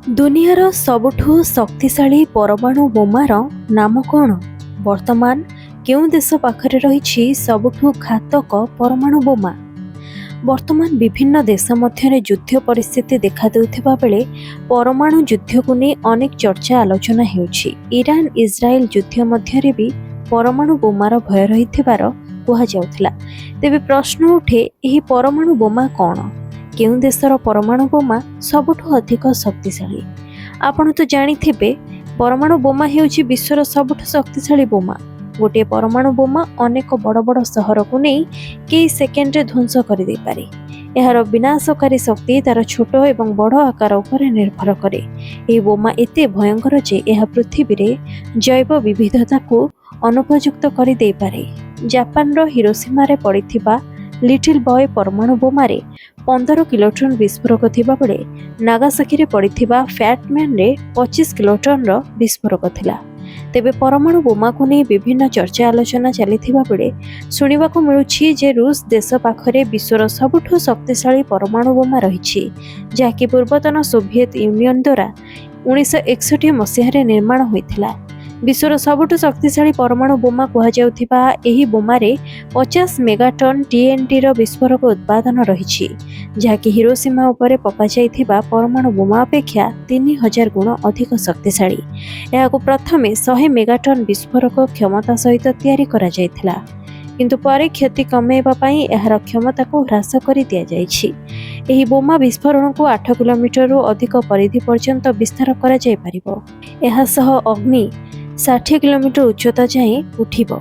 दुनियार सबुठु शक्तिशाली परमाणु बोमार नाम कौन? वर्तमान केउं देश पाखरे रहिछि सबुठु घातक परमाणु बोमा? वर्तमान विभिन्न देश मध्य युद्ध परिस्थिति देखा देउथिबा बेले परमाणु युद्ध को नहीं अनेक चर्चा आलोचना हेउछि। ईरान इस्राएल युद्ध मध्य भी परमाणु बोमार भय रहिथिबार कुहा जाउथिला। तेबे प्रश्न उठे एही परमाणु बोमा कौन? केउं देशर परमाणु बोमा सबुठु अधिक शक्तिशाली? आपण तो जानिथिबे परमाणु बोमा हेउछि विश्वर सबुठु शक्तिशाली बोमा। गोटे परमाणु बोमा अनेक बड़ बड़ सहर को नहीं कई सेकेंड रे ध्वंस कर दे पारे। एहार विनाशकारी शक्ति तार छोट एवं बड़ आकार उपर निर्भर करे। एही बोमा एते भयंकर जे एहा पृथ्वी रे जैव विविधता को अनुपयुक्त कर दे पारे। जापान रो हिरोशिमा रे पड़िथिबा लिटिल बॉय परमाणु बोमारे 15 किलोटन विस्फोरक थिबा बेले नागासाकी रे पड़िथिबा फैटमैन रे 25 किलोटन रो विस्फोरक थिला। तेबे परमाणु बोमा को नहीं विभिन्न चर्चा आलोचना चलिथिबा बेले सुनिबाको मिलुछि जे रूस देश पाखरे विश्वर सबुठु शक्तिशाली परमाणु बोमा रहिछि, जाकी पूर्वतन सोभियत यूनियन द्वारा 1961 मसीह निर्माण होइथिला। विश्वर सबुठु शक्तिशाली परमाणु बोमा कुहाଯାଉଥିବା ଏହି बोमारे 50 मेगाटन TNT ର विस्फोरक उत्पादन रहिछि, ଯାହାକି हिरोशिमा ଉପରେ ପକାଯାଇଥିବା परमाणु बोमा अपेक्षा 3000 गुण अधिक शक्तिशाली। ଏହାକୁ ପ୍ରଥମେ 100 मेगाटन विस्फोरक क्षमता सहित तैयारी କରାଯାଇଥିଲା, किंतु परे क्षति कमेଇବା ପାଇଁ ଏହାର କ୍ଷମତାକୁ ହ୍ରାସ କରି ଦିଆଯାଇଛି। ଏହି ବୋମା ବିସ୍ଫୋରଣକୁ 8 କିଲୋମିଟର ରୁ ଅଧିକ ପରିଧି ପର୍ଯ୍ୟନ୍ତ ବିସ୍ତାର କରାଯାଇ ପାରିବ। ଏହା ସହ ଅଗ୍ନି 60 किलोमीटर उच्चता जाए उठिब।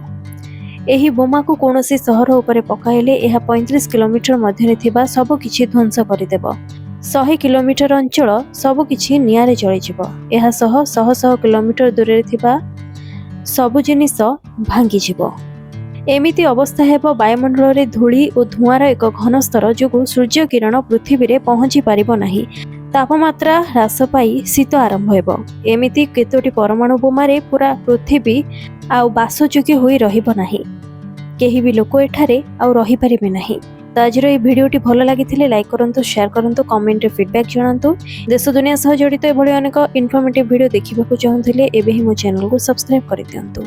एही बोमा को कौनसी सहर उपरे पकाइले यह 35 किलोमीटर मध्य थिबा सब किछि ध्वंस करदेब। 100 किलोमीटर अंचल सब किछि नियारे जलिजिब। एहा सह शह शह किलोमीटर दूर रे थिबा सब जिनिस भांगी जिब। एमिति अवस्था हेब वायुमंडल रे धूली और धुआर एक घन स्तर जोगु सूर्य किरण पृथ्वी रे पहुंची पारिबो नाही। तापमात्रा ह्रास पाई शीत आरंभ हेब। एमिति केतोटी परमाणु बोमारे पूरा पृथ्वी आउ बासयोग्य होई रहिबो नाही। केही भी लोक एठारे आउ रहि परिबे नाही। तो आजर ये भिडियोटी भल लागिथिले लाइक करंतु, शेयर करंतु, कमेंट रे फीडबैक जणांतु। देश दुनिया सह जड़ित एभली अनेक इन्फॉर्मेटिव वीडियो देखिबाकू चाहुथिले एबे ही मो चैनल को सब्सक्राइब करि दियंतु।